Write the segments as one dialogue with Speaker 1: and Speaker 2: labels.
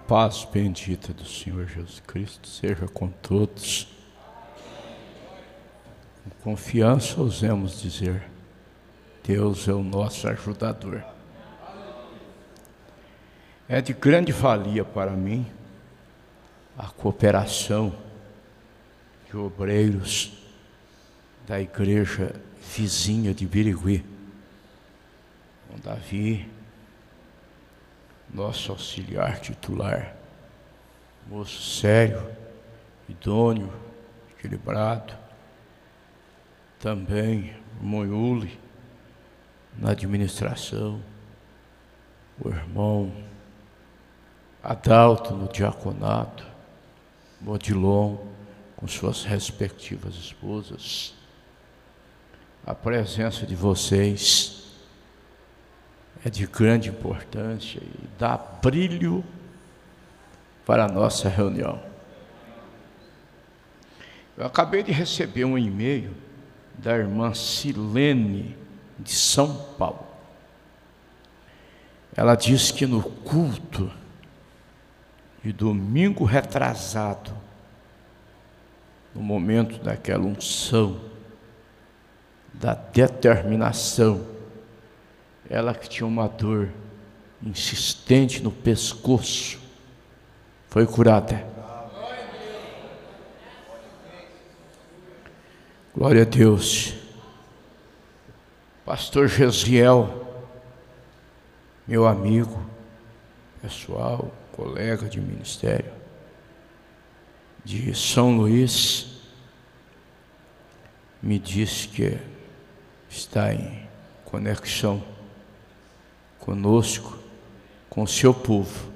Speaker 1: paz bendita do Senhor Jesus Cristo seja com todos. Com confiança ousemos dizer: Deus é o nosso ajudador. É de grande valia para mim a cooperação de obreiros da igreja vizinha de Birigui, com Davi, nosso auxiliar titular, moço sério, idôneo, equilibrado. Também o Moiuli na administração, o irmão Adalto no diaconato, Modilon com suas respectivas esposas. A presença de vocês é de grande importância e dá brilho para a nossa reunião. Eu acabei de receber um e-mail da irmã Silene, de São Paulo. Ela diz que no culto de domingo retrasado, no momento daquela unção, da determinação, ela que tinha uma dor insistente no pescoço, foi curada. Glória a Deus. Pastor Gesiel, meu amigo pessoal, colega de ministério, de São Luís, me disse que está em conexão conosco, com o seu povo.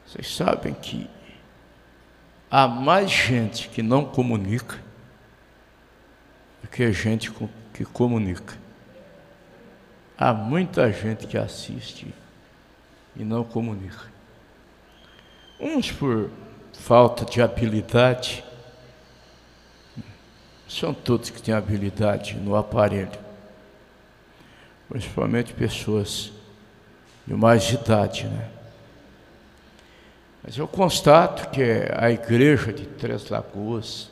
Speaker 1: Vocês sabem que há mais gente que não comunica do que gente que comunica. Há muita gente que assiste e não comunica. Uns por falta de habilidade, são todos que têm habilidade no aparelho, principalmente pessoas de mais idade, né? Mas eu constato que a igreja de Três Lagoas,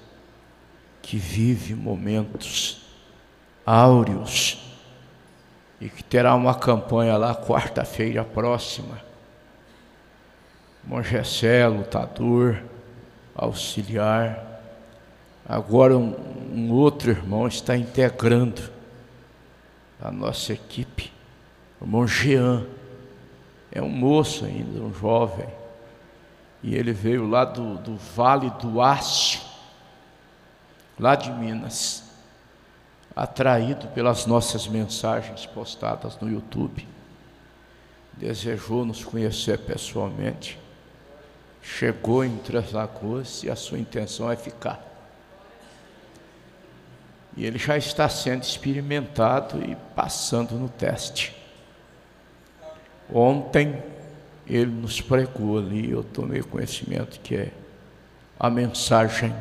Speaker 1: que vive momentos áureos e que terá uma campanha lá quarta-feira próxima, Mongessé, lutador, auxiliar. Agora um outro irmão está integrando a nossa equipe, o irmão Jean. É um moço ainda, um jovem, e ele veio lá do Vale do Aço, lá de Minas, atraído pelas nossas mensagens postadas no YouTube. Desejou nos conhecer pessoalmente, chegou em Três Lagoas e a sua intenção é ficar. E ele já está sendo experimentado e passando no teste. Ontem ele nos pregou ali, eu tomei conhecimento que a mensagem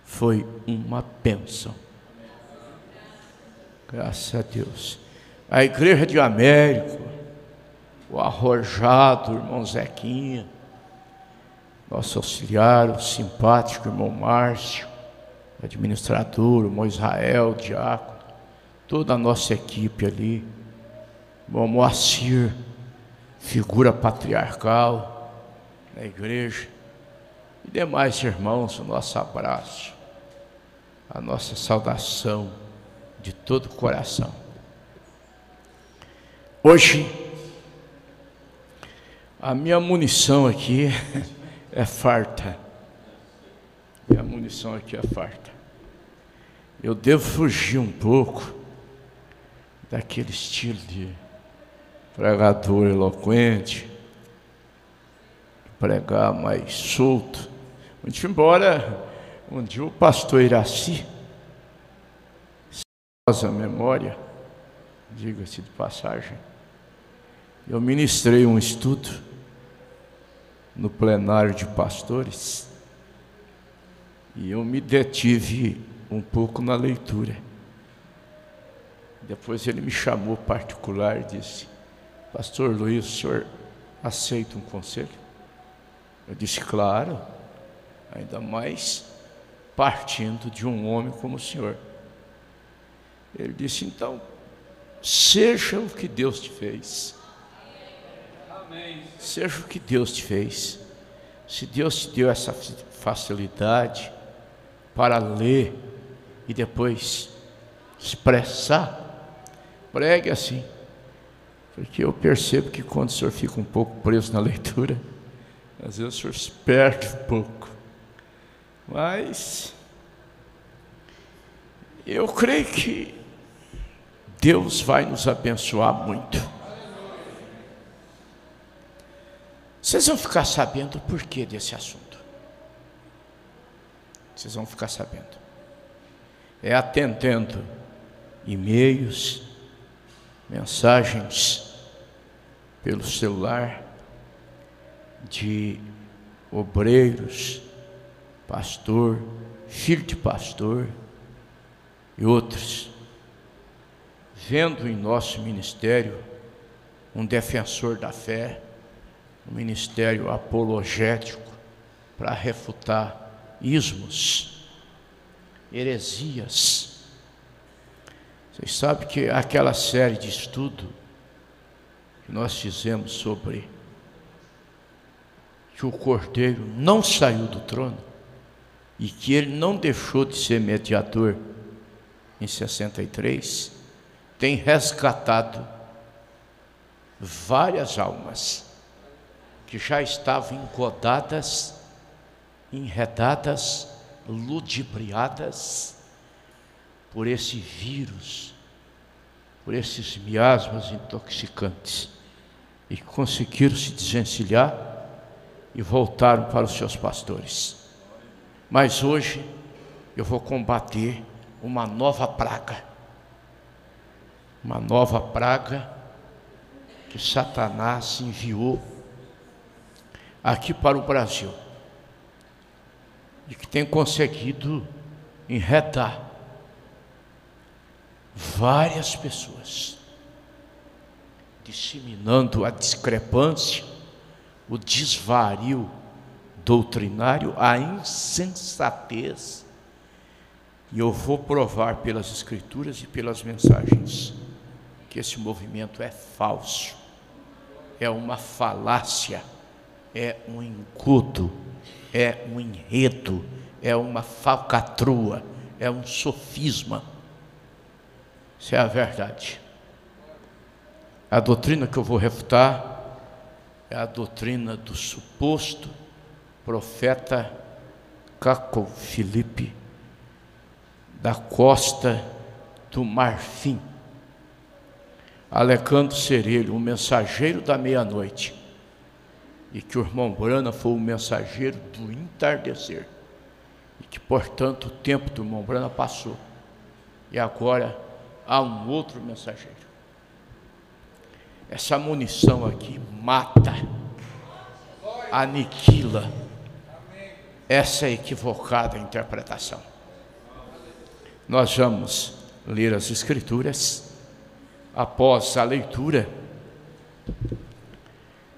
Speaker 1: foi uma bênção. Graças a Deus. A igreja de Américo, o arrojado irmão Zequinha, nosso auxiliar, o simpático irmão Márcio, administrador, o irmão Israel, diácono, toda a nossa equipe ali, o irmão Moacir, figura patriarcal na igreja, e demais irmãos, o nosso abraço, a nossa saudação de todo o coração. Hoje, a minha munição aqui é farta. Minha munição aqui é farta. Eu devo fugir um pouco daquele estilo de pregador eloquente, pregar mais solto. Muito embora um dia o pastor Iraci, a memória, diga-se de passagem, eu ministrei um estudo no plenário de pastores e eu me detive um pouco na leitura. Depois ele me chamou particular e disse: Pastor Luiz, o senhor aceita um conselho? Eu disse, claro, ainda mais partindo de um homem como o senhor. Ele disse, então, seja o que Deus te fez. Amém. Seja o que Deus te fez. Se Deus te deu essa facilidade para ler e depois expressar, pregue assim. Porque eu percebo que quando o senhor fica um pouco preso na leitura, às vezes o senhor se perde um pouco. Mas eu creio que Deus vai nos abençoar muito. Vocês vão ficar sabendo o porquê desse assunto. Vocês vão ficar sabendo. É atendendo e-mails, mensagens pelo celular de obreiros, pastor, filho de pastor e outros, vendo em nosso ministério um defensor da fé, um ministério apologético para refutar ismos, heresias. Vocês sabem que aquela série de estudo que nós fizemos sobre que o Cordeiro não saiu do trono e que ele não deixou de ser mediador em 63, tem resgatado várias almas que já estavam engodadas, enredadas, ludibriadas por esse vírus, por esses miasmas intoxicantes, e que conseguiram se desvencilhar e voltaram para os seus pastores. Mas hoje eu vou combater uma nova praga que Satanás enviou aqui para o Brasil e que tem conseguido enredar várias pessoas, disseminando a discrepância, o desvario doutrinário, a insensatez. E eu vou provar pelas escrituras e pelas mensagens que esse movimento é falso, é uma falácia, é um engodo, é um enredo, é uma falcatrua, é um sofisma. Isso é a verdade. A doutrina que eu vou refutar é a doutrina do suposto profeta Caco Filipe da Costa do Marfim, alegando ser ele um mensageiro da meia-noite e que o irmão Brana foi o mensageiro do entardecer e que, portanto, o tempo do irmão Brana passou e agora há um outro mensageiro. Essa munição aqui mata, aniquila essa equivocada interpretação. Nós vamos ler as escrituras. Após a leitura,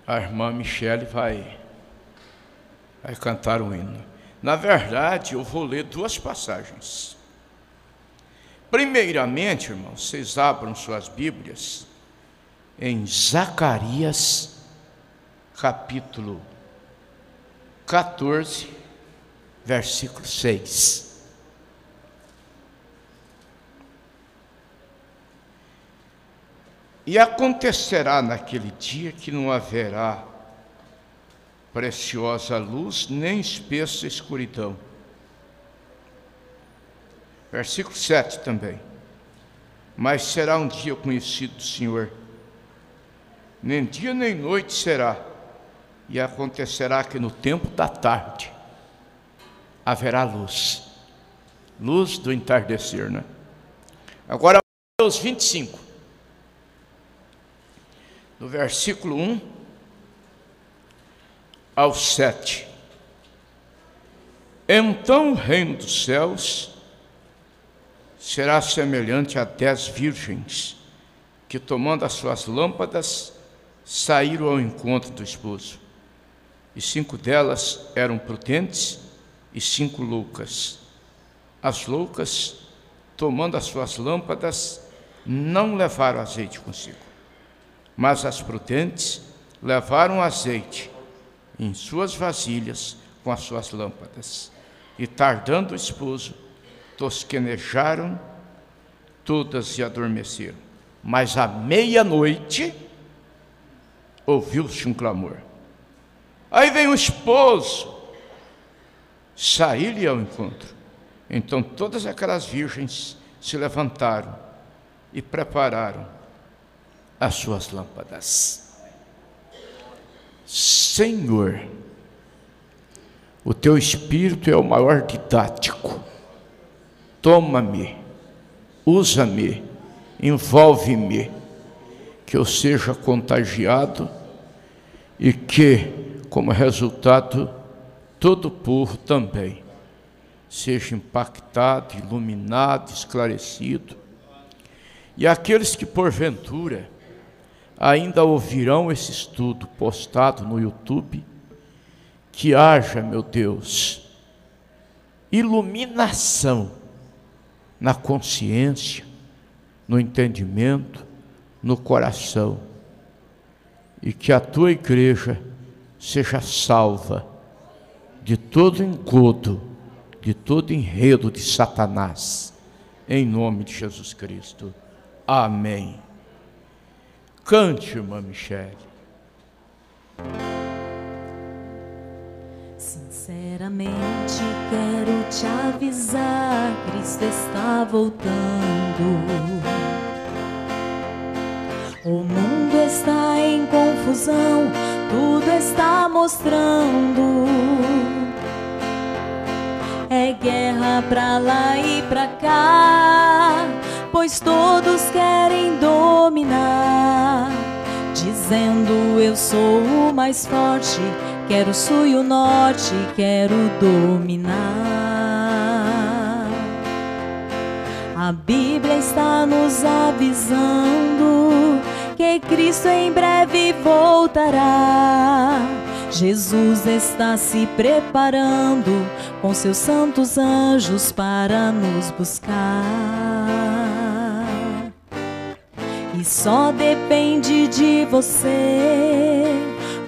Speaker 1: a irmã Michele vai cantar um hino. Na verdade, eu vou ler duas passagens. Primeiramente, irmãos, vocês abram suas Bíblias em Zacarias, capítulo 14, versículo 6. E acontecerá naquele dia que não haverá preciosa luz, nem espessa escuridão. Versículo 7 também. Mas será um dia conhecido do Senhor, nem dia nem noite será, e acontecerá que no tempo da tarde haverá luz, luz do entardecer, né? Agora, Mateus 25. Do versículo 1 ao 7. Então o reino dos céus será semelhante a 10 virgens, que tomando as suas lâmpadas, saíram ao encontro do esposo, e 5 delas eram prudentes e 5 loucas. As loucas, tomando as suas lâmpadas, não levaram azeite consigo, mas as prudentes levaram azeite em suas vasilhas com as suas lâmpadas. E tardando o esposo, tosquenejaram todas e adormeceram. Mas à meia-noite ouviu-se um clamor. Aí vem o esposo sair-lhe ao encontro. Então todas aquelas virgens se levantaram e prepararam as suas lâmpadas. Senhor, o teu Espírito é o maior didático. Toma-me, usa-me, envolve-me, que eu seja contagiado e que, como resultado, todo o povo também seja impactado, iluminado, esclarecido. E aqueles que porventura ainda ouvirão esse estudo postado no YouTube, que haja, meu Deus, iluminação na consciência, no entendimento, no coração, e que a tua igreja seja salva de todo engodo, de todo enredo de Satanás, em nome de Jesus Cristo. Amém. Cante, irmã Michele.
Speaker 2: Sinceramente quero te avisar, Cristo está voltando. O mundo está em confusão, tudo está mostrando. É guerra pra lá e pra cá, pois todos querem dominar, dizendo eu sou o mais forte, quero o sul e o norte, quero dominar. A Bíblia está nos avisando que Cristo em breve voltará. Jesus está se preparando com seus santos anjos para nos buscar. E só depende de você,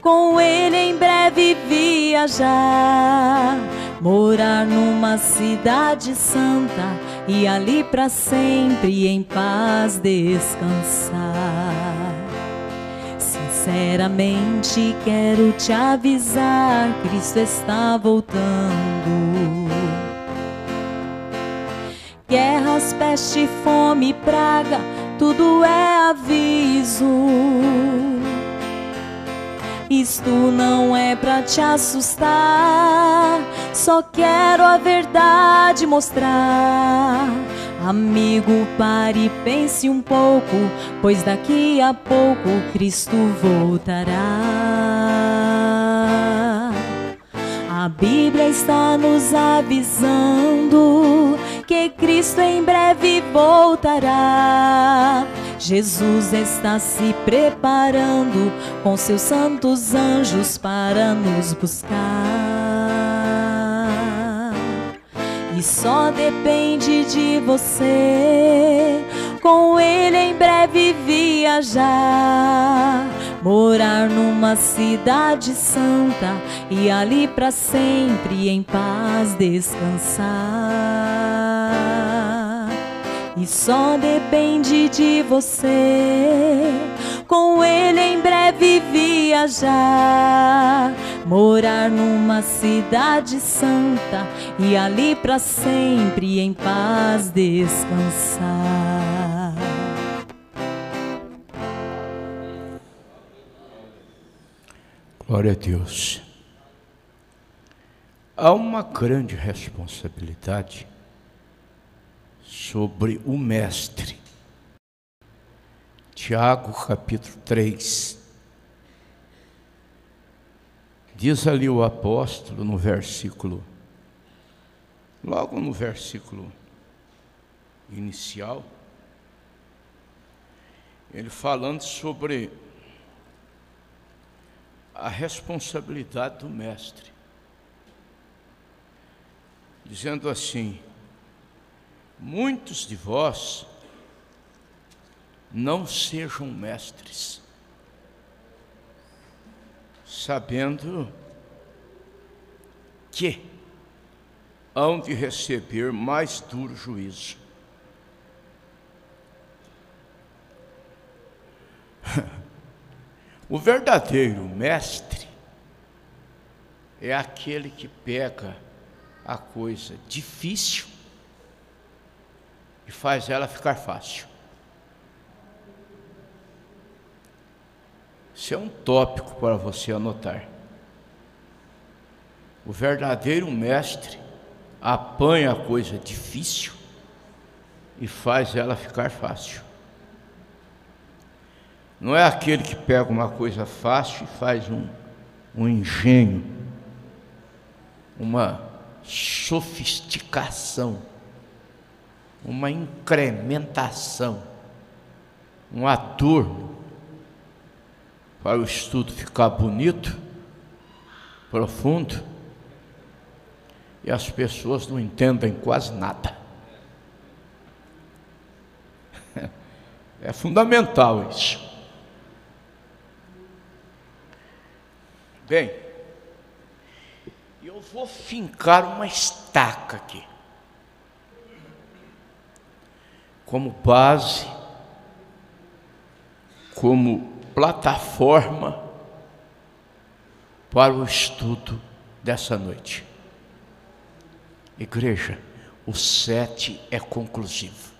Speaker 2: com Ele em breve viajar, morar numa cidade santa e ali para sempre em paz descansar. Sinceramente quero te avisar, Cristo está voltando. Guerras, peste, fome, praga, tudo é aviso. Isto não é pra te assustar, só quero a verdade mostrar. Amigo, pare e pense um pouco, pois daqui a pouco Cristo voltará. A Bíblia está nos avisando que Cristo em breve voltará. Jesus está se preparando com seus santos anjos para nos buscar. E só depende de você, com Ele em breve viajar, morar numa cidade santa e ali para sempre em paz descansar. E só depende de você, com Ele em breve viajar, morar numa cidade santa e ali para sempre em paz descansar.
Speaker 1: Glória a Deus. Há uma grande responsabilidade sobre o mestre. Tiago capítulo 3. Diz ali o apóstolo no versículo, logo no versículo inicial, ele falando sobre a responsabilidade do mestre, dizendo assim: muitos de vós não sejam mestres, sabendo que hão de receber mais duro juízo. O verdadeiro mestre é aquele que pega a coisa difícil e faz ela ficar fácil. Isso é um tópico para você anotar. O verdadeiro mestre apanha a coisa difícil e faz ela ficar fácil. Não é aquele que pega uma coisa fácil e faz um engenho, uma sofisticação, uma incrementação, um adorno para o estudo ficar bonito, profundo, e as pessoas não entendem quase nada. É fundamental isso. Bem, eu vou fincar uma estaca aqui, como base, como plataforma para o estudo dessa noite. Igreja, o 7 é conclusivo.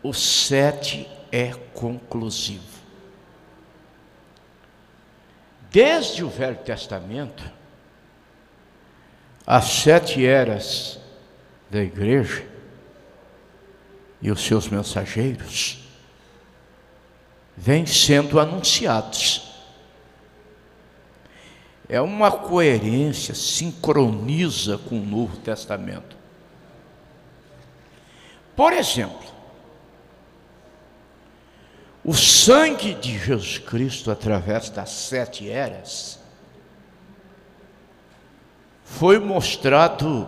Speaker 1: O 7 é conclusivo. Desde o Velho Testamento, as 7 eras da igreja e os seus mensageiros vêm sendo anunciados. É uma coerência, sincroniza com o Novo Testamento. Por exemplo, o sangue de Jesus Cristo, através das 7 eras, foi mostrado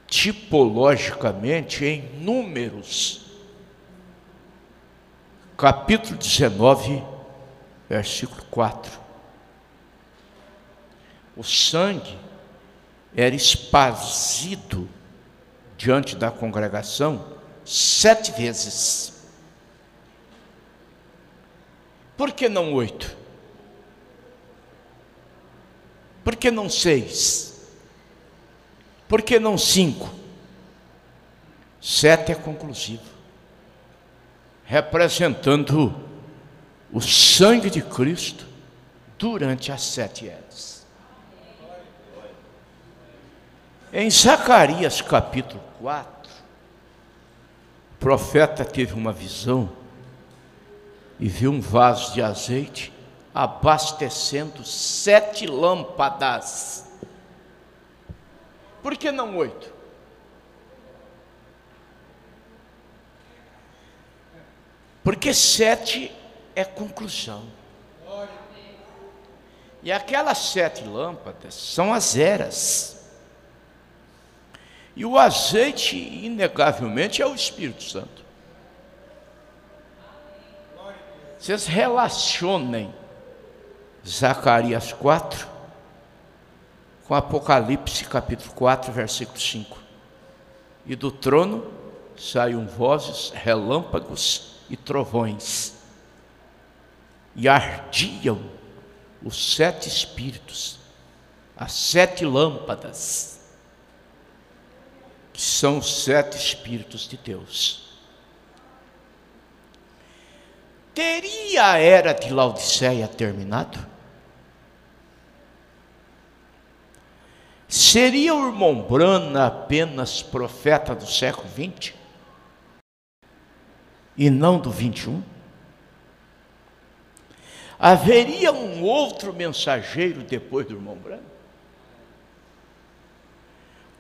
Speaker 1: tipologicamente em Números, capítulo 19, versículo 4. O sangue era esparzido diante da congregação 7 vezes. Por que não 8? Por que não 6? Por que não 5? 7 é conclusivo, representando o sangue de Cristo durante as 7 eras. Em Zacarias capítulo 4, o profeta teve uma visão e viu um vaso de azeite abastecendo 7 lâmpadas. Por que não 8? Porque 7 é conclusão. E aquelas 7 lâmpadas são as eras. E o azeite, inegavelmente, é o Espírito Santo. Vocês relacionem Zacarias 4 com Apocalipse capítulo 4, versículo 5. E do trono saíam vozes, relâmpagos e trovões, e ardiam os 7 espíritos, as 7 lâmpadas, que são os 7 espíritos de Deus. Teria a era de Laodiceia terminado? Seria o irmão Branham apenas profeta do século 20? E não do 21? Haveria um outro mensageiro depois do irmão Branham?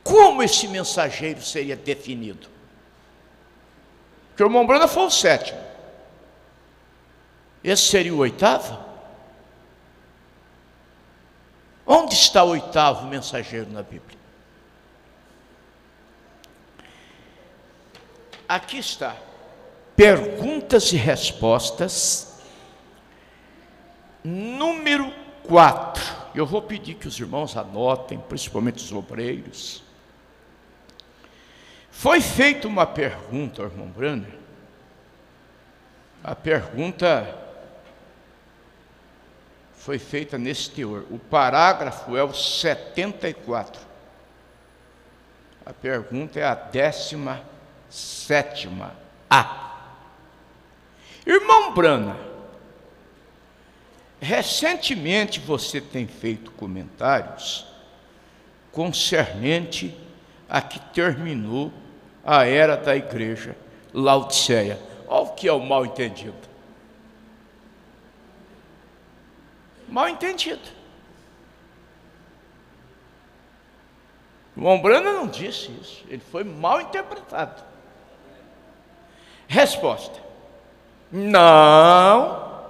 Speaker 1: Como esse mensageiro seria definido? Porque o irmão Branham foi o 7º. Esse seria o oitavo? Onde está o oitavo mensageiro na Bíblia? Aqui está. Perguntas e respostas, número 4. Eu vou pedir que os irmãos anotem, principalmente os obreiros. Foi feita uma pergunta, irmão Branner. A pergunta foi feita nesse teor. O parágrafo é o 74. A pergunta é a 17ª. Irmão Branner, recentemente você tem feito comentários concernente a que terminou a era da igreja Laodiceia. Olha o que é o mal entendido. Mal entendido. O irmão Branner não disse isso, ele foi mal interpretado. Resposta: não,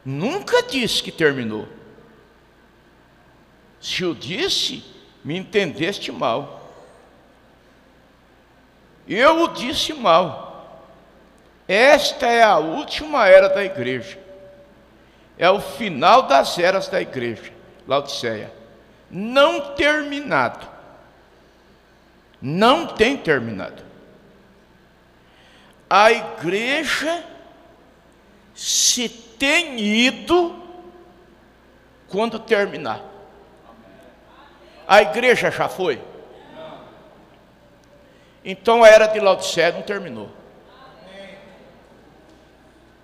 Speaker 1: nunca disse que terminou. Se eu disse, me entendeste mal. Eu o disse mal. Esta é a última era da igreja. É o final das eras da igreja, Laodiceia. Não terminado. Não tem terminado. A igreja se tem ido quando terminar. A igreja já foi? Então a era de Laodiceia não terminou.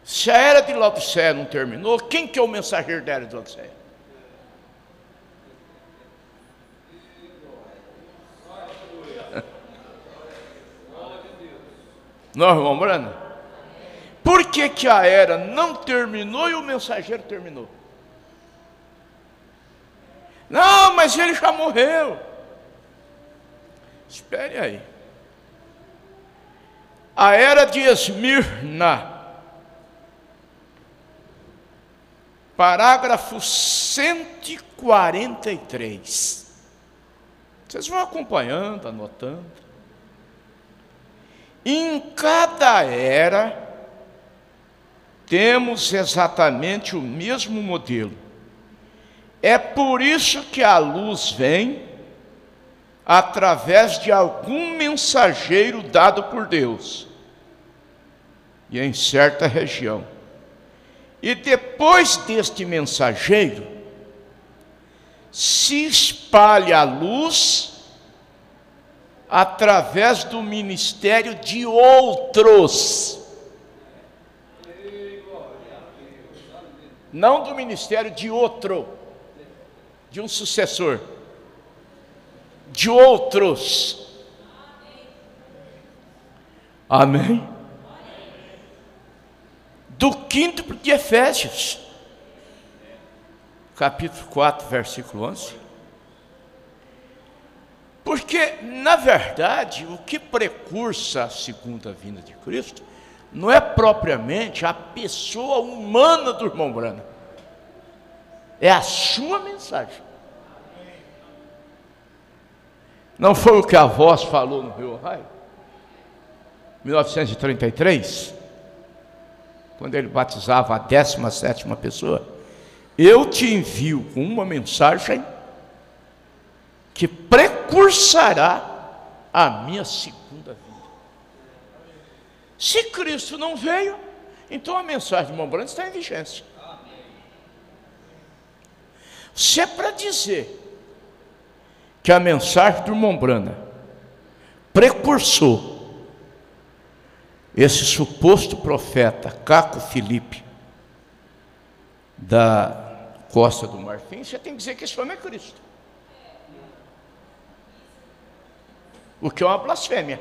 Speaker 1: Se a era de Laodiceia não terminou, quem que é o mensageiro da era de Laodiceia? Não, irmão Branner? Por que que a era não terminou e o mensageiro terminou? Não, mas ele já morreu. Espere aí. A era de Esmirna, parágrafo 143. Vocês vão acompanhando, anotando. Em cada era, temos exatamente o mesmo modelo. É por isso que a luz vem através de algum mensageiro dado por Deus, e em certa região. E depois deste mensageiro, se espalha a luz através do ministério de outros. Não do ministério de outro, de um sucessor. De outros. Amém? Do quinto de Efésios, capítulo 4, versículo 11. Porque, na verdade, o que precursa a segunda vinda de Cristo não é propriamente a pessoa humana do irmão Branham, é a sua mensagem. Não foi o que a voz falou no Rio Ohio, 1933, quando ele batizava a 17ª pessoa? Eu te envio com uma mensagem que precursará a minha segunda vinda. Se Cristo não veio, então a mensagem do irmão Branham está em vigência. Se é para dizer que a mensagem do irmão Branham precursou esse suposto profeta Caco Filipe da Costa do Marfim, você tem que dizer que esse homem é Cristo, o que é uma blasfêmia,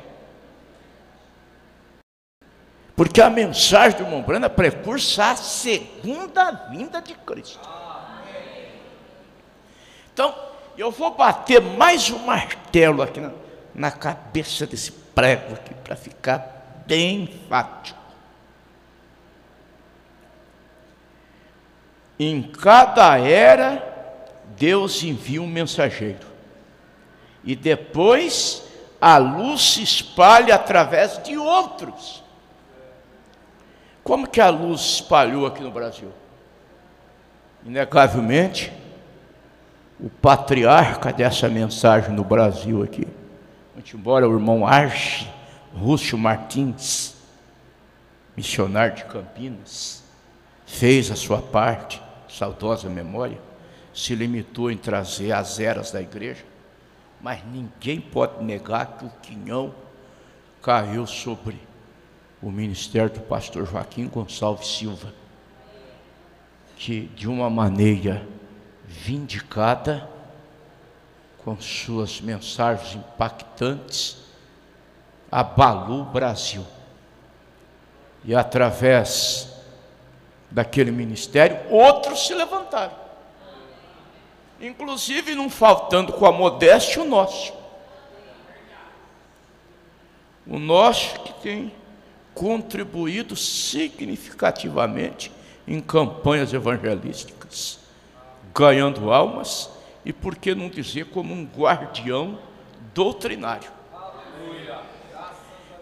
Speaker 1: porque a mensagem do irmão Branham precursa a segunda vinda de Cristo. Então, eu vou bater mais um martelo aqui na cabeça desse prego aqui, para ficar bem enfático. Em cada era, Deus envia um mensageiro. E depois, a luz se espalha através de outros. Como que a luz se espalhou aqui no Brasil? Inegavelmente, o patriarca dessa mensagem no Brasil aqui, muito embora o irmão Arche Rússio Martins, missionário de Campinas, fez a sua parte, saudosa memória, se limitou em trazer as eras da igreja, mas ninguém pode negar que o quinhão caiu sobre o ministério do pastor Joaquim Gonçalves Silva, que de uma maneira vindicada, com suas mensagens impactantes, abalou o Brasil. E através daquele ministério, outros se levantaram. Inclusive não faltando com a modéstia o nosso. O nosso que tem contribuído significativamente em campanhas evangelísticas, ganhando almas e, por que não dizer, como um guardião doutrinário.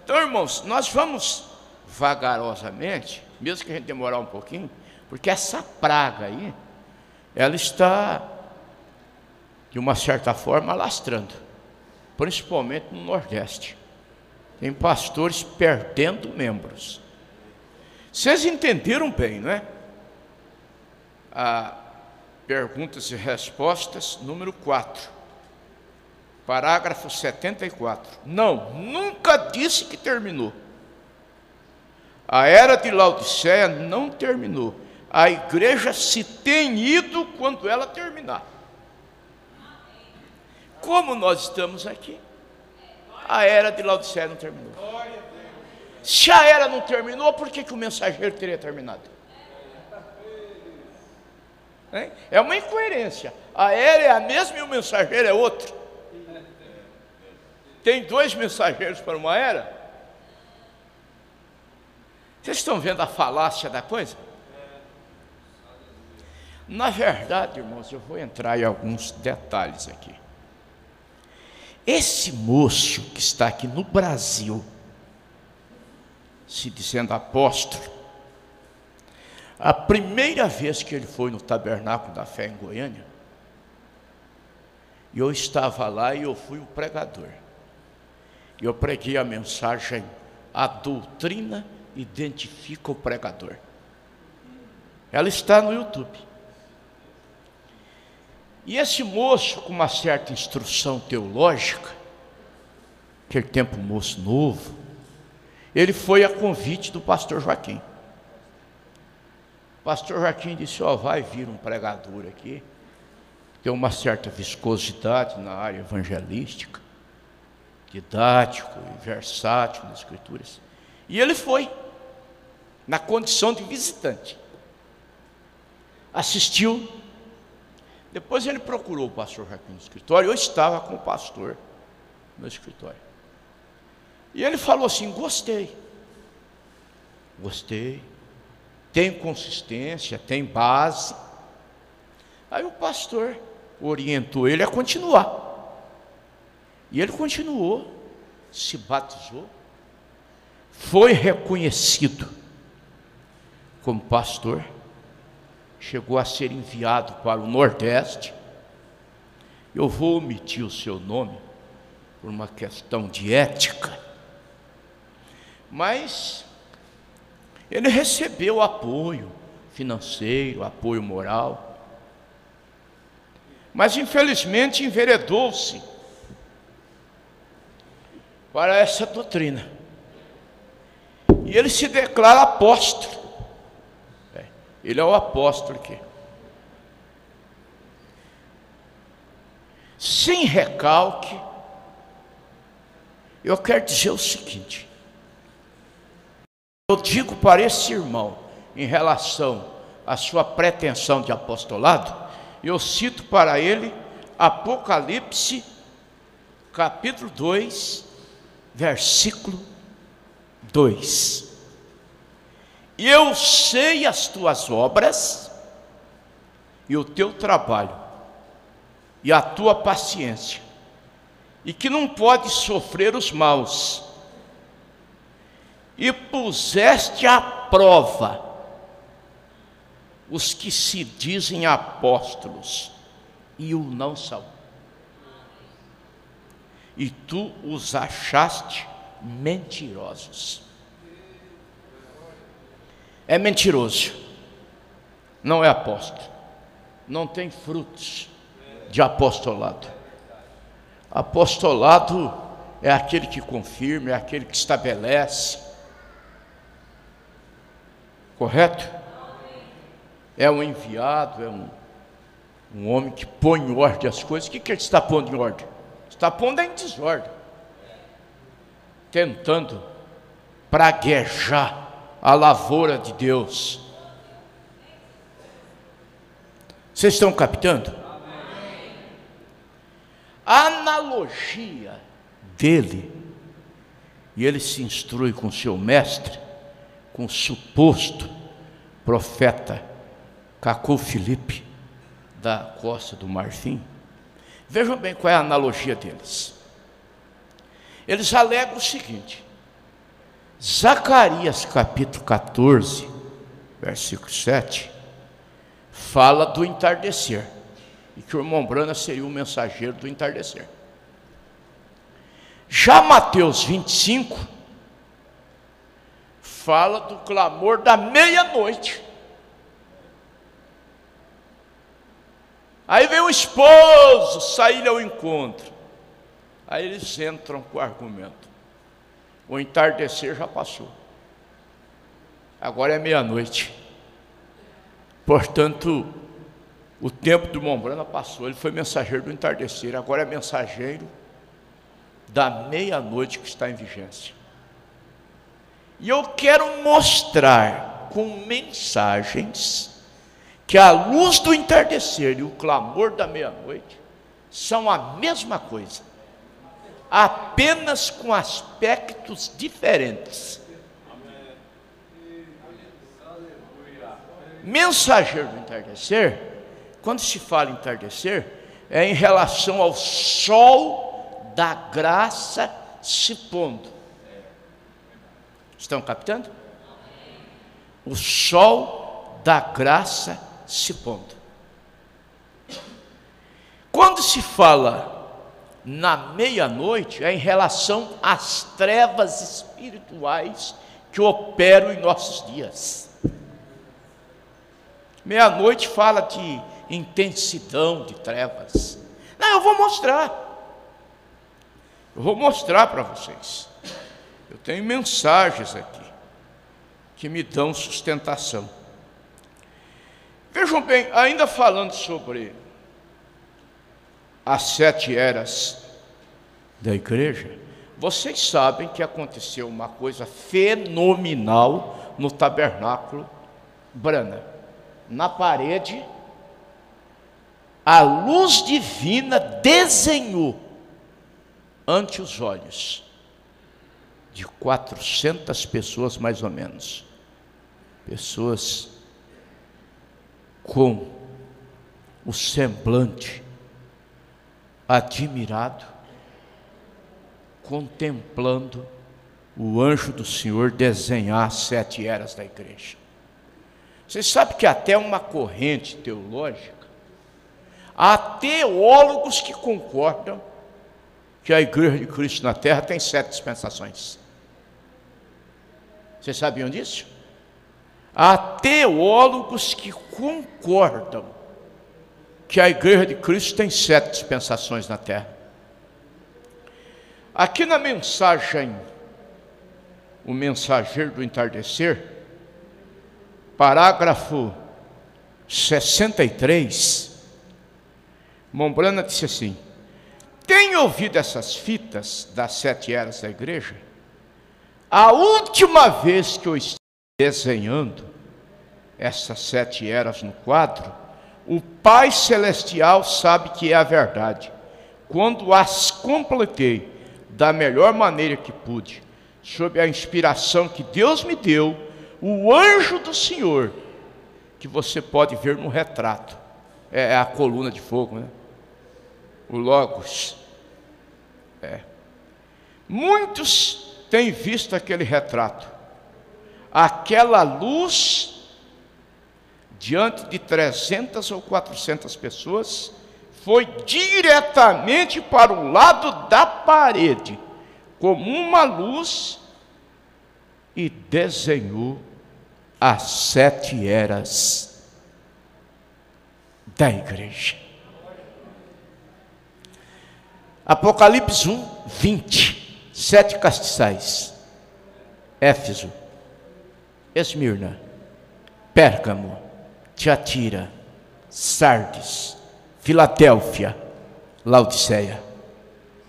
Speaker 1: Então, irmãos, nós vamos vagarosamente, mesmo que a gente demorar um pouquinho, porque essa praga aí, ela está, de uma certa forma, alastrando, principalmente no Nordeste. Tem pastores perdendo membros. Vocês entenderam bem, não é? Perguntas e respostas, número 4. Parágrafo 74. Não, nunca disse que terminou. A era de Laodiceia não terminou. A igreja se tem ido quando ela terminar. Como nós estamos aqui, a era de Laodiceia não terminou. Se a era não terminou, por que o mensageiro teria terminado? É uma incoerência. A era é a mesma e o mensageiro é outro. Tem 2 mensageiros para uma era? Vocês estão vendo a falácia da coisa? Na verdade, irmãos, eu vou entrar em alguns detalhes aqui. Esse moço que está aqui no Brasil, se dizendo apóstolo, a primeira vez que ele foi no Tabernáculo da Fé em Goiânia, eu estava lá e eu fui o pregador. Eu preguei a mensagem: a doutrina identifica o pregador. Ela está no YouTube. E esse moço, com uma certa instrução teológica, aquele tempo moço novo, ele foi a convite do pastor Joaquim. O pastor Joaquim disse: vai vir um pregador aqui, tem uma certa viscosidade na área evangelística, didático e versátil nas escrituras. E ele foi, na condição de visitante. Assistiu. Depois ele procurou o pastor Joaquim no escritório. Eu estava com o pastor no escritório. E ele falou assim: gostei. Tem consistência, tem base. Aí o pastor orientou ele a continuar. E ele continuou, se batizou, foi reconhecido como pastor, chegou a ser enviado para o Nordeste. Eu vou omitir o seu nome por uma questão de ética, mas ele recebeu apoio financeiro, apoio moral, mas infelizmente enveredou-se para essa doutrina. E ele se declara apóstolo. Ele é o apóstolo aqui. Sem recalque, eu quero dizer o seguinte: eu digo para esse irmão, em relação à sua pretensão de apostolado, eu cito para ele Apocalipse, capítulo 2, versículo 2. E eu sei as tuas obras, e o teu trabalho e a tua paciência, e que não pode sofrer os maus, e puseste à prova os que se dizem apóstolos e o não são, e tu os achaste mentirosos. É mentiroso, não é apóstolo, não tem frutos de apostolado. Apostolado é aquele que confirma, é aquele que estabelece, correto? É um enviado, é um homem que põe em ordem as coisas. O que ele está pondo em ordem? Está pondo em desordem, tentando praguejar a lavoura de Deus. Vocês estão captando? A analogia dele, e ele se instrui com seu mestre, com o suposto profeta Cacô Filipe, da Costa do Marfim. Vejam bem qual é a analogia deles. Eles alegam o seguinte: Zacarias capítulo 14, versículo 7, fala do entardecer, e que o irmão Brana seria o mensageiro do entardecer. Já Mateus 25 fala do clamor da meia-noite. Aí vem o esposo sair ao encontro. Aí eles entram com o argumento: o entardecer já passou, agora é meia-noite. Portanto, o tempo do irmão Brana passou. Ele foi mensageiro do entardecer, agora é mensageiro da meia-noite que está em vigência. E eu quero mostrar com mensagens que a luz do entardecer e o clamor da meia-noite são a mesma coisa, apenas com aspectos diferentes. Mensageiro do entardecer, quando se fala em entardecer, é em relação ao sol da graça se pondo. Estão captando? O sol da graça se pondo. Quando se fala na meia-noite, é em relação às trevas espirituais que operam em nossos dias. Meia-noite fala de intensidão de trevas. Não, eu vou mostrar. Eu vou mostrar para vocês. Eu tenho mensagens aqui que me dão sustentação. Vejam bem, ainda falando sobre as 7 eras da igreja, vocês sabem que aconteceu uma coisa fenomenal no tabernáculo Brana. Na parede, a luz divina desenhou ante os olhos de 400 pessoas mais ou menos, pessoas com o semblante admirado, contemplando o anjo do Senhor desenhar as 7 eras da igreja. Vocês sabem que até uma corrente teológica, há teólogos que concordam que a igreja de Cristo na terra tem 7 dispensações. Vocês sabiam disso? Há teólogos que concordam que a igreja de Cristo tem 7 dispensações na terra. Aqui na mensagem, o mensageiro do entardecer, parágrafo 63, Mombrana disse assim: tem ouvido essas fitas das 7 eras da igreja? A última vez que eu estive desenhando essas 7 eras no quadro, o Pai Celestial sabe que é a verdade. Quando as completei da melhor maneira que pude, sob a inspiração que Deus me deu, o anjo do Senhor, que você pode ver no retrato, é a coluna de fogo, né? O Logos. Muitos têm visto aquele retrato. Aquela luz, diante de 300 ou 400 pessoas, foi diretamente para o lado da parede, como uma luz, e desenhou as 7 eras da igreja. Apocalipse 1, 20. 7 castiçais: Éfeso, Esmirna, Pérgamo, Tiatira, Sardes, Filadélfia, Laodiceia.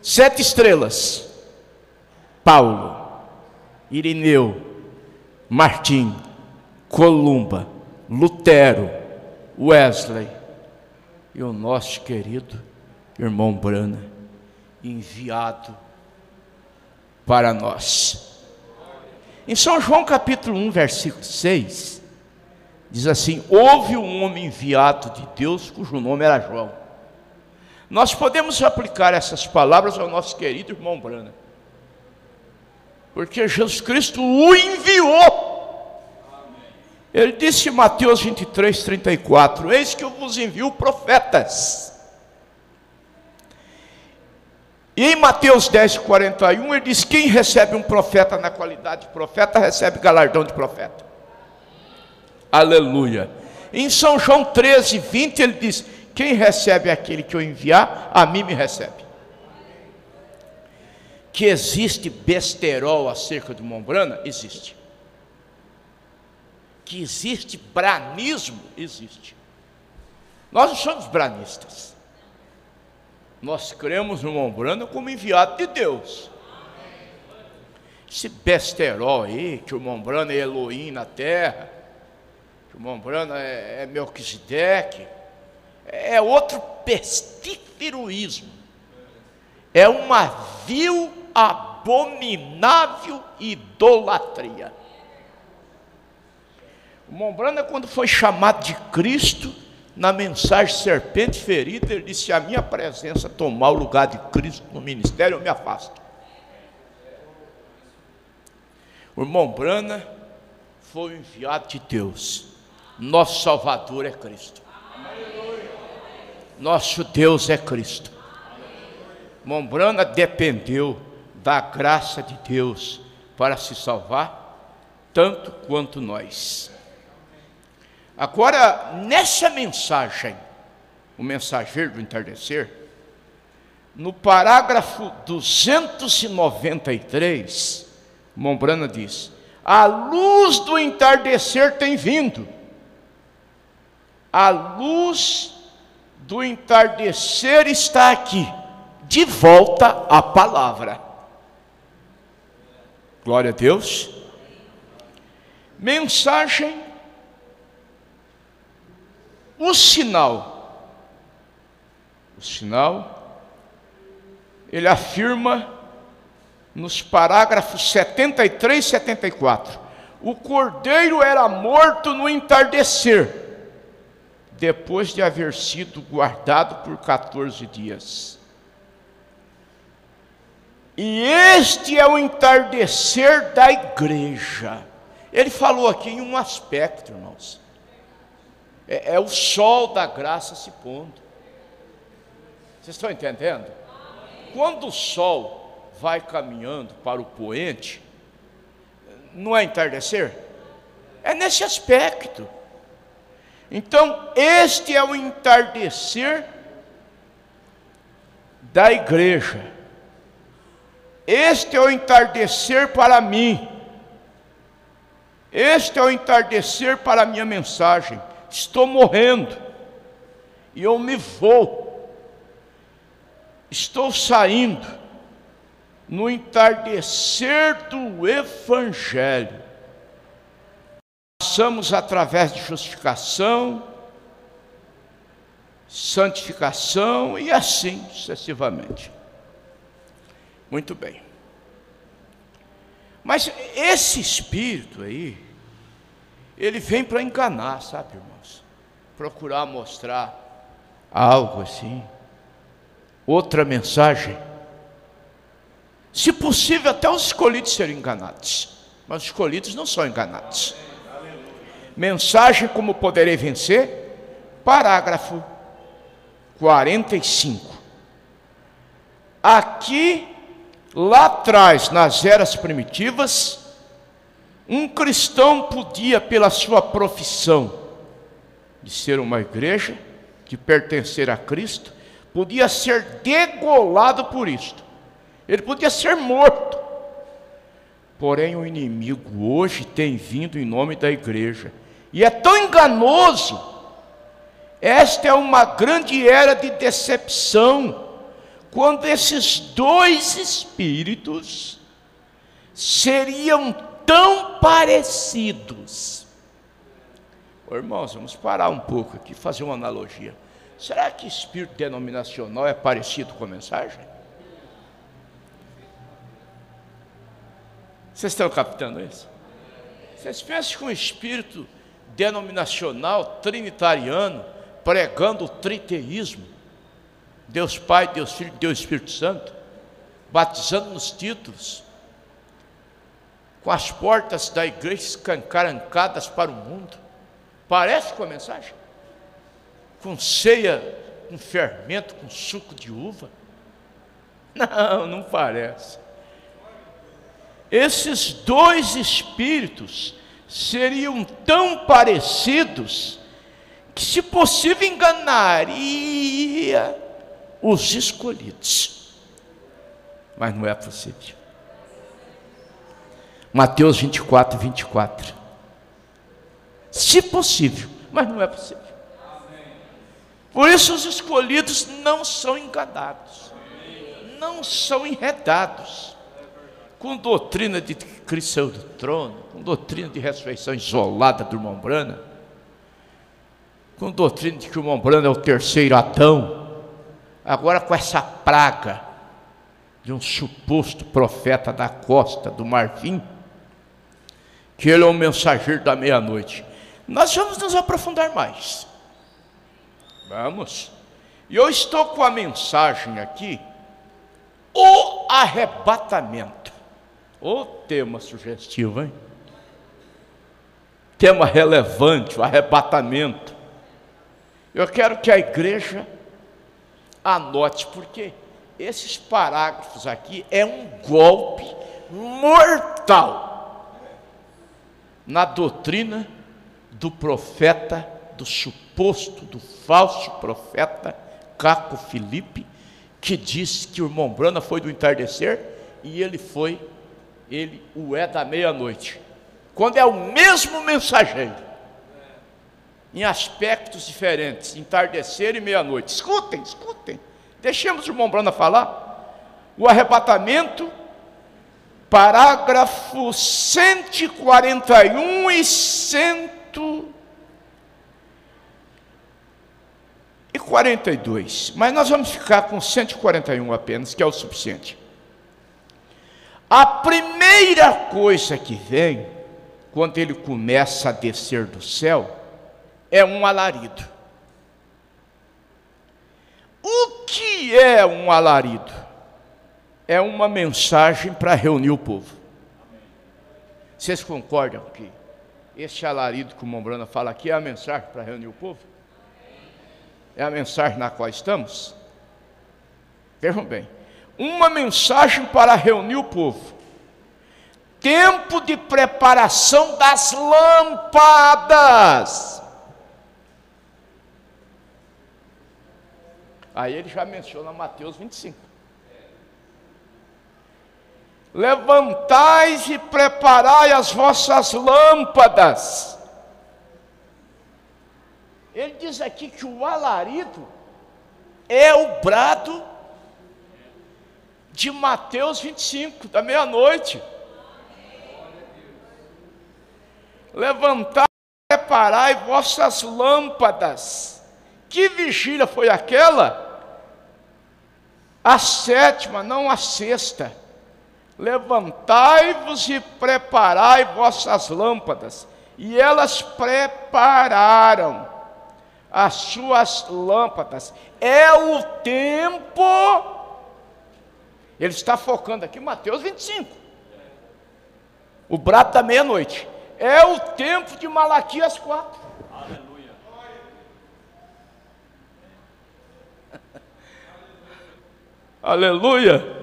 Speaker 1: 7 estrelas: Paulo, Irineu, Martim, Columba, Lutero, Wesley e o nosso querido irmão Branham, enviado para nós. Em São João capítulo 1, versículo 6, diz assim: houve um homem enviado de Deus, cujo nome era João. Nós podemos aplicar essas palavras ao nosso querido irmão Branham, porque Jesus Cristo o enviou. Ele disse em Mateus 23, 34, eis que eu vos envio profetas. E em Mateus 10, 41, ele diz: quem recebe um profeta na qualidade de profeta, recebe galardão de profeta. Aleluia. Em São João 13, 20, ele diz: quem recebe aquele que eu enviar, a mim me recebe. Que existe besterol acerca do irmão Branham? Existe. Que existe branismo? Existe. Nós não somos branistas. Nós cremos no irmão Branham como enviado de Deus. Esse besterol aí, que o irmão Branham é Elohim na terra, que o irmão Branham é Melquisedeque, é outro pestíferoísmo. É uma vil, abominável idolatria. O irmão Branham, quando foi chamado de Cristo, na mensagem serpente ferida, ele disse: se a minha presença tomar o lugar de Cristo no ministério, eu me afasto. O irmão Branham foi o enviado de Deus. Nosso Salvador é Cristo. Nosso Deus é Cristo. O irmão Branham dependeu da graça de Deus para se salvar, tanto quanto nós. Agora, nessa mensagem, o mensageiro do entardecer, no parágrafo 293, o irmão Branham diz: a luz do entardecer tem vindo. A luz do entardecer está aqui, de volta à palavra. Glória a Deus. Mensagem. O sinal, ele afirma nos parágrafos 73 e 74, o cordeiro era morto no entardecer, depois de haver sido guardado por 14 dias. E este é o entardecer da igreja. Ele falou aqui em um aspecto, irmãos. É o sol da graça se pondo. Vocês estão entendendo? Quando o sol vai caminhando para o poente, não é entardecer? É nesse aspecto. Então, este é o entardecer da igreja. Este é o entardecer para mim. Este é o entardecer para a minha mensagem. Estou morrendo e eu me vou. Estou saindo no entardecer do Evangelho. Passamos através de justificação, santificação e assim sucessivamente. Muito bem. Mas esse espírito aí, ele vem para enganar, sabe, irmãos? Procurar mostrar algo assim. Outra mensagem. Se possível, até os escolhidos serem enganados. Mas os escolhidos não são enganados. Mensagem como poderei vencer, parágrafo 45. Aqui, lá atrás, nas eras primitivas, um cristão podia, pela sua profissão de ser uma igreja, de pertencer a Cristo, podia ser degolado por isto. Ele podia ser morto. Porém, o inimigo hoje tem vindo em nome da igreja. E é tão enganoso. Esta é uma grande era de decepção. Quando esses dois espíritos seriam tão parecidos. Irmãos, vamos parar um pouco aqui, fazer uma analogia. Será que espírito denominacional é parecido com a mensagem? Vocês estão captando isso? Vocês pensam que um espírito denominacional, trinitariano, pregando o triteísmo, Deus Pai, Deus Filho, Deus Espírito Santo, batizando nos títulos, com as portas da igreja escancarancadas para o mundo, parece com a mensagem? Com ceia, com fermento, com suco de uva? Não, não parece. Esses dois espíritos seriam tão parecidos que, se possível, enganaria os escolhidos. Mas não é possível. Mateus 24, 24. Se possível, mas não é possível. Por isso os escolhidos não são enganados, não são enredados com doutrina de Cristo saiu do trono, com doutrina de ressurreição isolada do irmão Branham, com doutrina de que o irmão Branham é o terceiro Adão, agora com essa praga de um suposto profeta da costa do Marfim, que ele é o mensageiro da meia-noite. Nós vamos nos aprofundar mais. Vamos. E eu estou com a mensagem aqui, o arrebatamento. Ô tema sugestivo, hein? Tema relevante, o arrebatamento. Eu quero que a igreja anote, porque esses parágrafos aqui é um golpe mortal na doutrina do profeta, do suposto, do falso profeta Caco Filipe, que disse que o irmão Branham foi do entardecer e ele o é da meia-noite, quando é o mesmo mensageiro, em aspectos diferentes, entardecer e meia-noite. Escutem, deixemos o irmão Branham falar. O arrebatamento, parágrafo 141 e 142, mas nós vamos ficar com 141 apenas, que é o suficiente. A primeira coisa que vem, quando ele começa a descer do céu, é um alarido. O que é um alarido? É uma mensagem para reunir o povo. Vocês concordam que esse alarido que o irmão Branham fala aqui é a mensagem para reunir o povo? É a mensagem na qual estamos? Vejam bem, uma mensagem para reunir o povo. Tempo de preparação das lâmpadas. Aí ele já menciona Mateus 25. Levantais e preparai as vossas lâmpadas. Ele diz aqui que o alarido é o brado de Mateus 25, da meia-noite. Levantai e preparai vossas lâmpadas. Que vigília foi aquela? A sétima, não a sexta. Levantai-vos e preparai vossas lâmpadas. E elas prepararam. as suas lâmpadas. É o tempo. Ele está focando aqui em Mateus 25. O brado da meia-noite. É o tempo de Malaquias 4.
Speaker 3: Aleluia.
Speaker 1: Aleluia.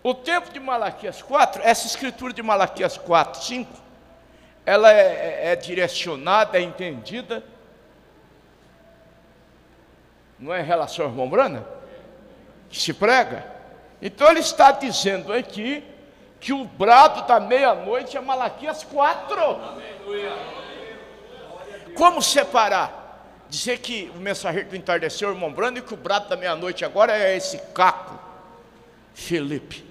Speaker 1: O tempo de Malaquias 4, essa escritura de Malaquias 4, 5, ela é direcionada, é entendida, não é em relação ao irmão Brana, que se prega. Então ele está dizendo aqui que o brado da meia-noite é Malaquias 4. Como separar? Dizer que o mensageiro do entardecer é o irmão Brana e que o brado da meia-noite agora é esse caco, Felipe.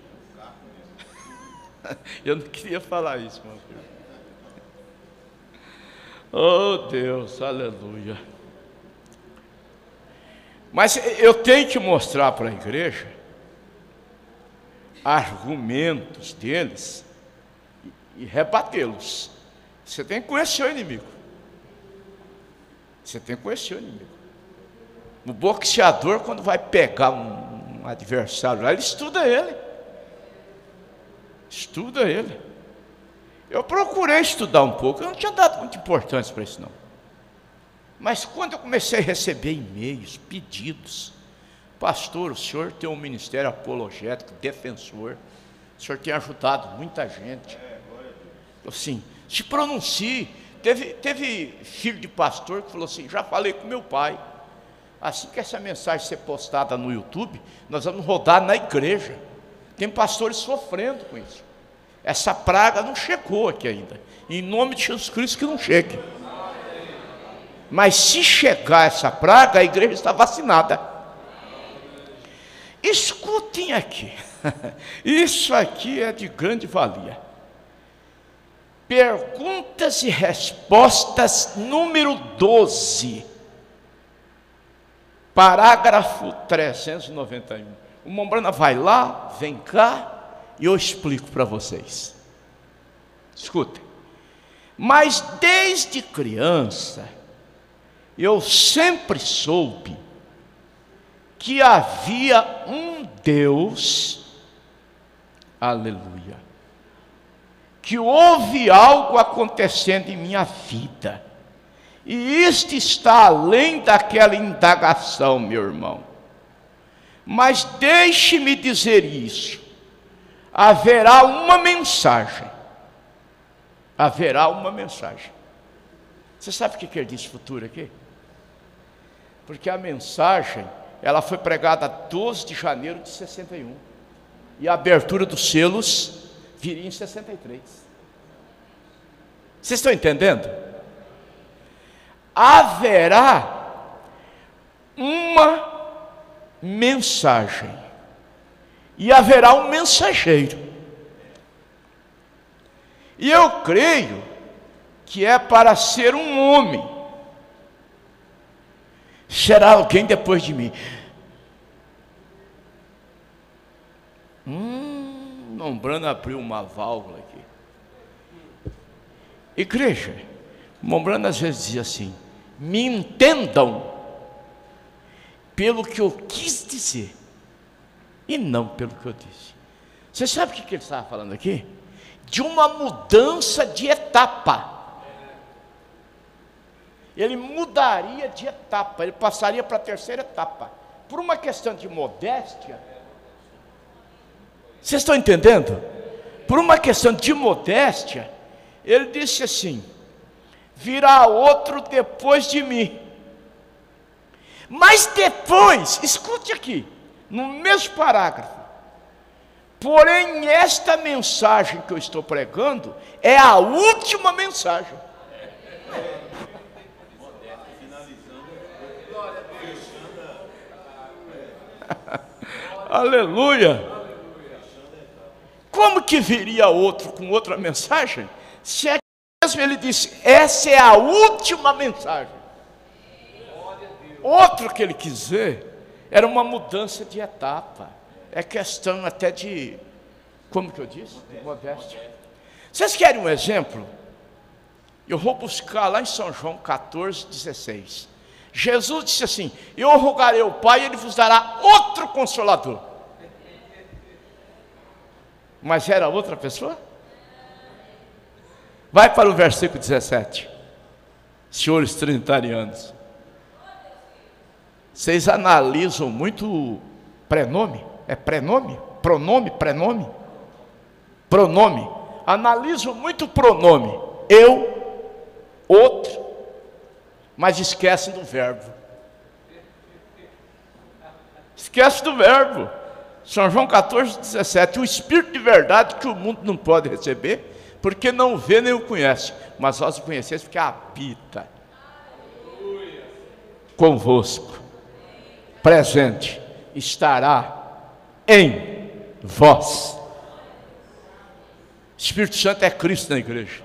Speaker 1: Eu não queria falar isso, meu filho. Oh Deus, aleluia. Mas eu tenho que mostrar para a igreja argumentos deles e rebatê-los. Você tem que conhecer o inimigo. Você tem que conhecer o inimigo. O boxeador, quando vai pegar um adversário lá, ele estuda ele. Estuda ele. Eu procurei estudar um pouco, eu não tinha dado muita importância para isso não. Mas quando eu comecei a receber e-mails, pedidos, pastor, o senhor tem um ministério apologético, defensor, o senhor tem ajudado muita gente. Assim, se pronuncie. Teve filho de pastor que falou assim, já falei com meu pai, assim que essa mensagem ser postada no YouTube, nós vamos rodar na igreja. Tem pastores sofrendo com isso. Essa praga não chegou aqui ainda. Em nome de Jesus Cristo que não chegue. Mas se chegar essa praga, a igreja está vacinada. Escutem aqui. Isso aqui é de grande valia. Perguntas e respostas número 12. Parágrafo 391. O Mombrana vai lá, vem cá, e eu explico para vocês. Escutem. Mas desde criança, eu sempre soube que havia um Deus, aleluia, que houve algo acontecendo em minha vida, e isto está além daquela indagação, meu irmão. Mas deixe-me dizer isso, haverá uma mensagem, haverá uma mensagem. Você sabe o que ele diz futuro aqui? Porque a mensagem, ela foi pregada 12 de janeiro de 61, e a abertura dos selos viria em 63. Vocês estão entendendo? Haverá uma mensagem, e haverá um mensageiro, e eu creio que é para ser um homem. Será alguém depois de mim? Mombrana abriu uma válvula aqui. Igreja, Mombrana às vezes dizia assim: me entendam pelo que eu quis dizer, e não pelo que eu disse. Você sabe o que ele estava falando aqui? De uma mudança de etapa. Ele mudaria de etapa, ele passaria para a terceira etapa, por uma questão de modéstia. Vocês estão entendendo? Por uma questão de modéstia, ele disse assim: virá outro depois de mim. Mas depois, escute aqui, no mesmo parágrafo: porém esta mensagem que eu estou pregando é a última mensagem. Aleluia. Como que viria outro com outra mensagem? Se é mesmo ele disse, essa é a última mensagem. Outro que ele quis dizer era uma mudança de etapa. É questão até de, como que eu disse? De modéstia. Vocês querem um exemplo? Eu vou buscar lá em São João 14:16. Jesus disse assim: eu rogarei ao Pai, Ele vos dará outro Consolador. Mas era outra pessoa? Vai para o versículo 17. Senhores trinitarianos, vocês analisam muito prenome? É prenome? Pronome? Prenome? Pronome. Analisam muito pronome. Eu, outro, mas esquecem do verbo. Esquece do verbo. São João 14:17. O Espírito de verdade que o mundo não pode receber, porque não vê nem o conhece, mas vós o conheceis porque habita convosco, presente, estará em vós. Espírito Santo é Cristo na igreja.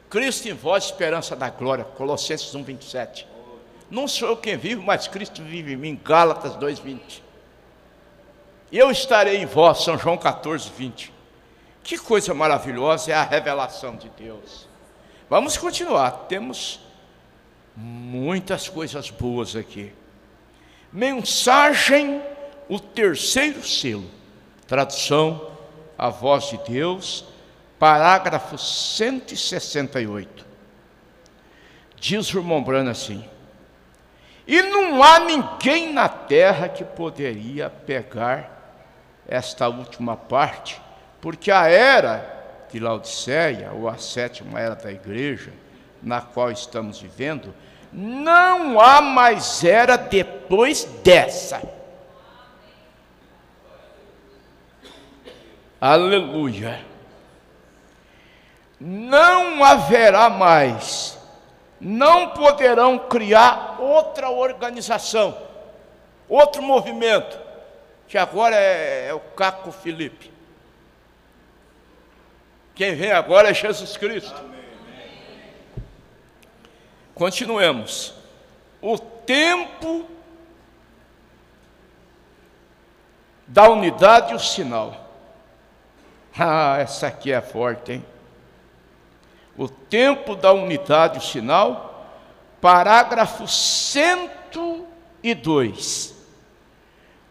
Speaker 1: Cristo em vós, esperança da glória. Colossenses 1:27. Não sou eu quem vivo, mas Cristo vive em mim. Gálatas 2:20. Eu estarei em vós. São João 14:20. Que coisa maravilhosa é a revelação de Deus. Vamos continuar. Temos muitas coisas boas aqui. Mensagem, o terceiro selo. Tradução, a voz de Deus. Parágrafo 168. Diz o irmão Branham assim: e não há ninguém na terra que poderia pegar esta última parte, porque a era de Laodiceia, ou a sétima era da igreja, na qual estamos vivendo, não há mais era depois dessa. Aleluia. Não haverá mais, não poderão criar outra organização, outro movimento, que agora é o Caco Felipe. Quem vem agora é Jesus Cristo. Amém. Continuemos. O tempo da unidade e o sinal. Ah, essa aqui é forte, hein? O tempo da unidade e o sinal. Parágrafo 102.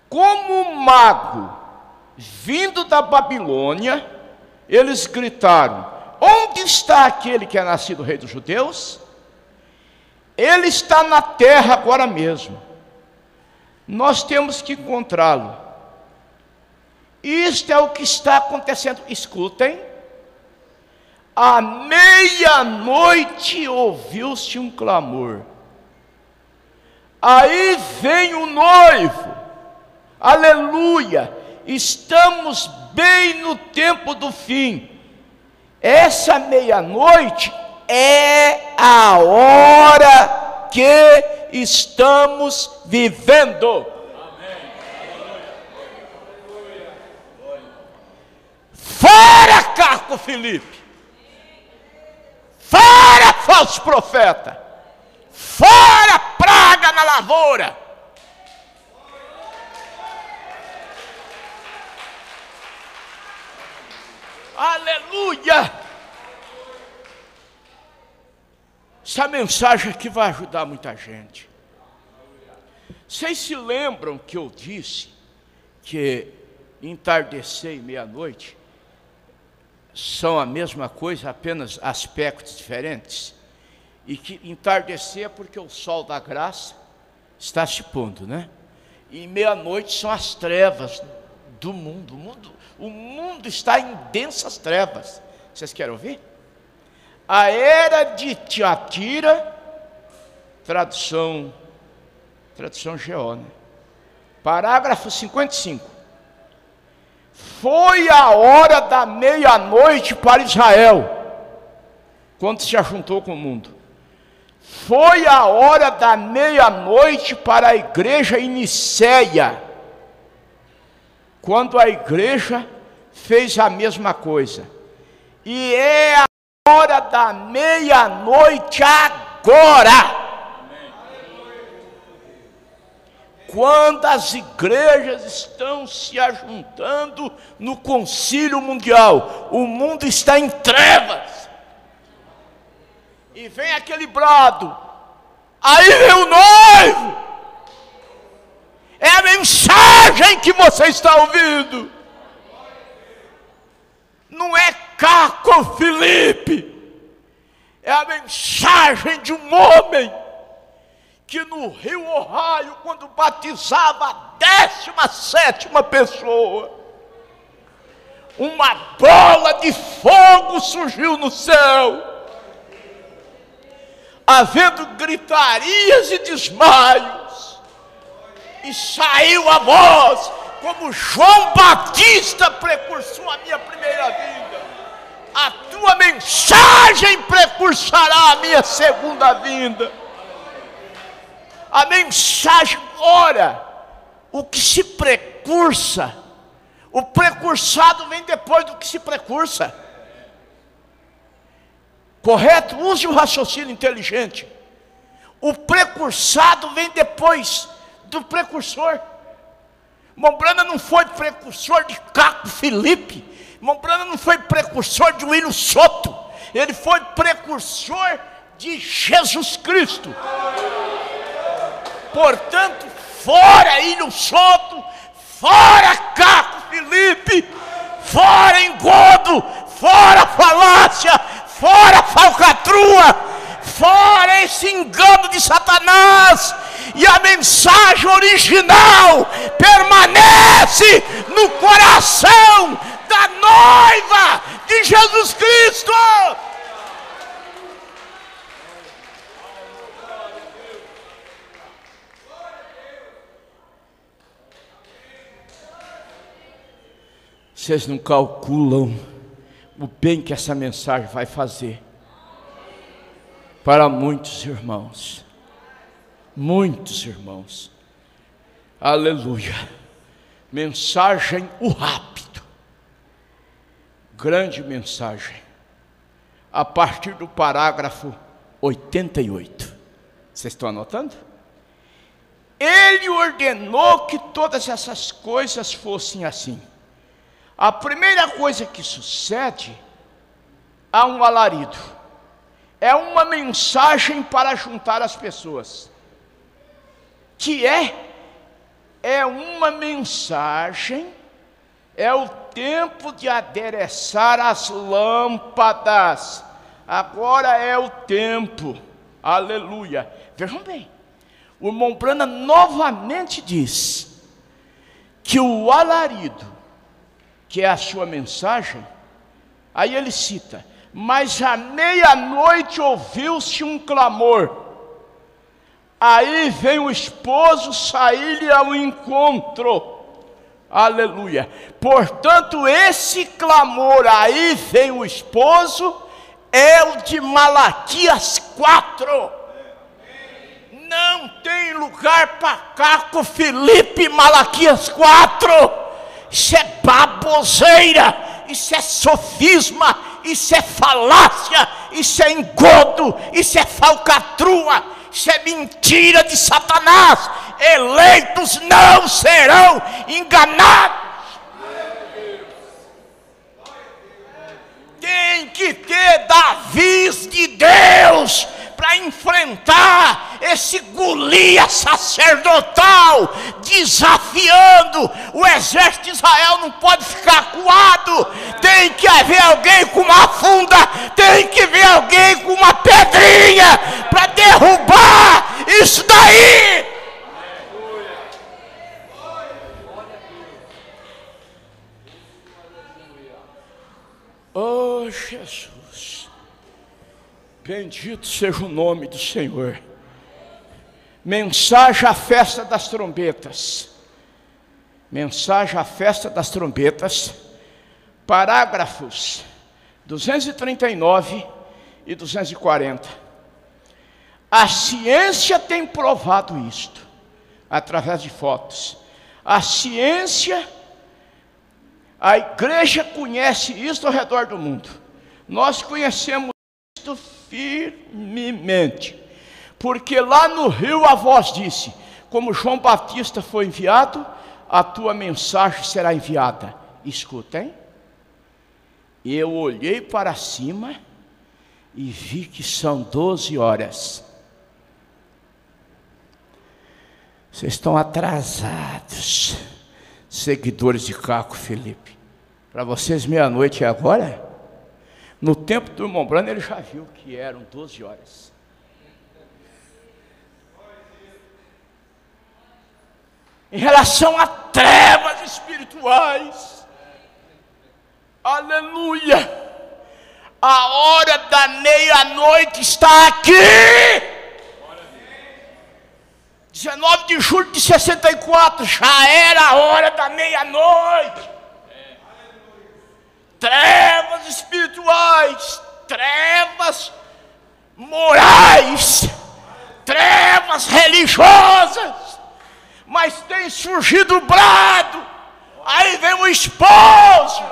Speaker 1: Como o mago vindo da Babilônia, eles gritaram: onde está aquele que é nascido rei dos judeus? Ele está na terra agora mesmo. Nós temos que encontrá-lo. Isto é o que está acontecendo. Escutem. À meia-noite ouviu-se um clamor. Aí vem o noivo. Aleluia. Estamos bem no tempo do fim. Essa meia-noite é a hora que estamos vivendo. Fora Caco Felipe, fora falso profeta, fora praga na lavoura. Aleluia! Essa mensagem aqui vai ajudar muita gente. Vocês se lembram que eu disse que entardecer e meia-noite são a mesma coisa, apenas aspectos diferentes? E que entardecer é porque o sol da graça está se pondo, né? E meia-noite são as trevas do mundo. O mundo está em densas trevas. Vocês querem ouvir? A era de Tiatira, tradução GO, né? Parágrafo 55. Foi a hora da meia-noite para Israel, quando se ajuntou com o mundo. Foi a hora da meia-noite para a igreja em Niceia, quando a igreja fez a mesma coisa. E é a hora da meia-noite agora. Quando as igrejas estão se ajuntando no concílio mundial, o mundo está em trevas. e vem aquele brado, aí vem o noivo. É a mensagem que você está ouvindo. Não é Caco Felipe. É a mensagem de um homem que no Rio Ohio, quando batizava a 17ª pessoa, uma bola de fogo surgiu no céu, havendo gritarias e desmaios, e saiu a voz, como João Batista precursou a minha primeira vinda, a tua mensagem precursará a minha segunda vinda. A mensagem, ora, o que se precursa, o precursado vem depois do que se precursa. Correto? Use o raciocínio inteligente. O precursado vem depois do precursor. Mombrana não foi precursor de Caco Felipe. Mombrana não foi precursor de William Soto. Ele foi precursor de Jesus Cristo. Portanto, fora William Soto, fora Caco Felipe, fora engodo, fora falácia, fora falcatrua, fora esse engano de Satanás. E a mensagem original permanece no coração da noiva de Jesus Cristo. Vocês não calculam o bem que essa mensagem vai fazer para muitos irmãos. Muitos irmãos. Aleluia. Mensagem o rápido. Grande mensagem. A partir do parágrafo 88. Vocês estão anotando? Ele ordenou que todas essas coisas fossem assim. A primeira coisa que sucede, há um alarido. É uma mensagem para juntar as pessoas. Que é uma mensagem, é o tempo de adereçar as lâmpadas. Agora é o tempo, aleluia. Vejam bem, o Mombrana novamente diz que o alarido, que é a sua mensagem, aí ele cita: mas à meia-noite ouviu-se um clamor. Aí vem o esposo sair-lhe ao encontro. Aleluia. Portanto, esse clamor, aí vem o esposo, é o de Malaquias 4. Não tem lugar para Caco Felipe, Malaquias 4. Isso é baboseira, isso é sofisma, isso é falácia, isso é engodo, isso é falcatrua. Isso é mentira de Satanás. Eleitos não serão enganados. Tem que ter Davis de Deus para enfrentar esse Golias sacerdotal, desafiando o exército de Israel. Não pode ficar acuado. Tem que haver alguém com uma funda, tem que haver alguém com uma pedrinha para derrubar isso daí. Oh Jesus, bendito seja o nome do Senhor. Mensagem à festa das trombetas. Mensagem à festa das trombetas. Parágrafos 239 e 240. A ciência tem provado isto, através de fotos. A ciência, a igreja conhece isto ao redor do mundo. Nós conhecemos isto firmemente. Porque lá no Rio a voz disse: como João Batista foi enviado, a tua mensagem será enviada. Escutem. Eu olhei para cima e vi que são 12 horas. Vocês estão atrasados, seguidores de Caco Felipe. Para vocês meia-noite é agora? No tempo do irmão Brano ele já viu que eram 12 horas. Em relação a trevas espirituais, aleluia, a hora da meia-noite está aqui. 19 de julho de 64, já era a hora da meia-noite. Trevas espirituais, trevas morais, trevas religiosas, mas tem surgido o brado, aí vem o esposo,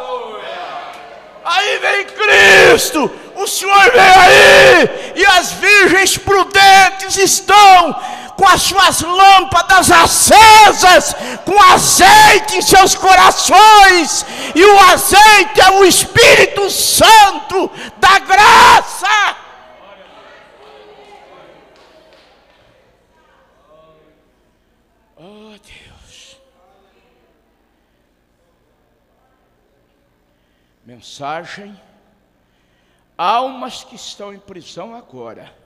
Speaker 1: aí vem Cristo, o Senhor vem aí, e as virgens prudentes estão com as suas lâmpadas acesas, com azeite em seus corações, e o azeite é o Espírito Santo da graça. Oh Deus. Mensagem: almas que estão em prisão agora.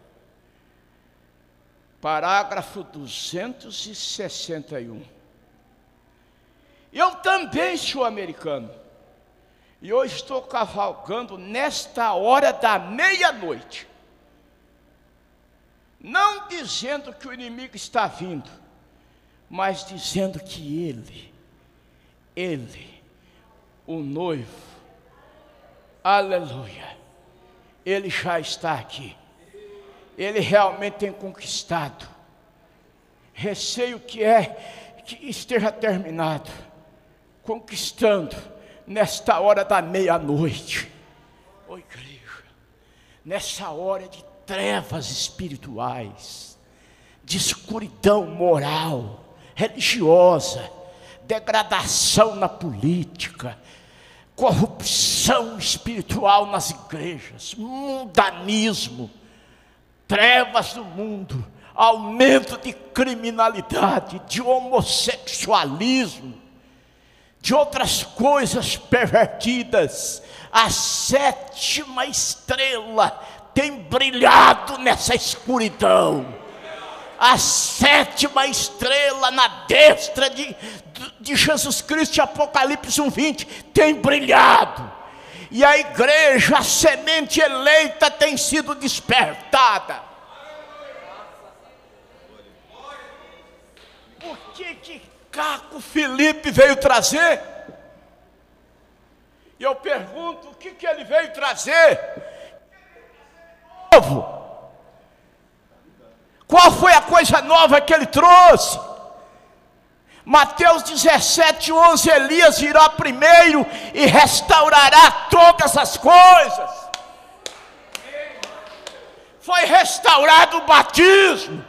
Speaker 1: Parágrafo 261. Eu também sou americano, e hoje estou cavalgando nesta hora da meia-noite, não dizendo que o inimigo está vindo, mas dizendo que ele, o noivo, aleluia, ele já está aqui. Ele realmente tem conquistado. Receio que esteja terminado, conquistando nesta hora da meia-noite. Ô igreja, nessa hora de trevas espirituais, de escuridão moral, religiosa, degradação na política, corrupção espiritual nas igrejas, mundanismo, trevas do mundo, aumento de criminalidade, de homossexualismo, de outras coisas pervertidas. A sétima estrela tem brilhado nessa escuridão. A sétima estrela na destra de Jesus Cristo, Apocalipse 1:20, tem brilhado. E a igreja, a semente eleita, tem sido despertada. O que Caco Felipe veio trazer? E eu pergunto, o que ele veio trazer? Novo. Qual foi a coisa nova que ele trouxe? Mateus 17:11, Elias virá primeiro e restaurará todas as coisas. Foi restaurado o batismo,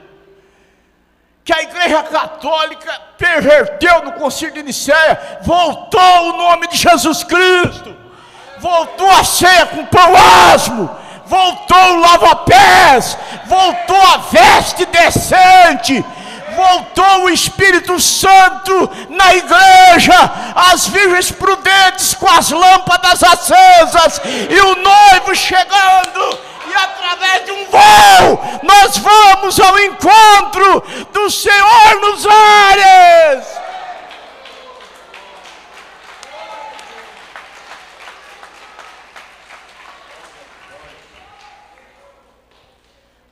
Speaker 1: que a igreja católica perverteu no concílio de Nicéia. Voltou o nome de Jesus Cristo, voltou a ceia com pão asmo, voltou o lava-pés, voltou a veste decente, voltou o Espírito Santo na igreja, as virgens prudentes com as lâmpadas acesas, e o noivo chegando, e através de um voo, nós vamos ao encontro do Senhor nos ares.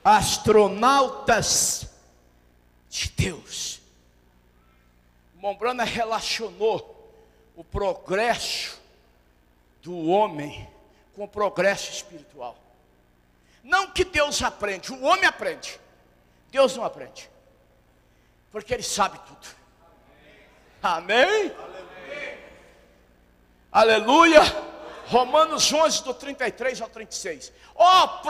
Speaker 1: Astronautas de Deus. Mombrana relacionou o progresso do homem com o progresso espiritual. Não que Deus aprende, o homem aprende, Deus não aprende, porque Ele sabe tudo. Amém? Aleluia. Romanos 11, do 33 ao 36. Ó,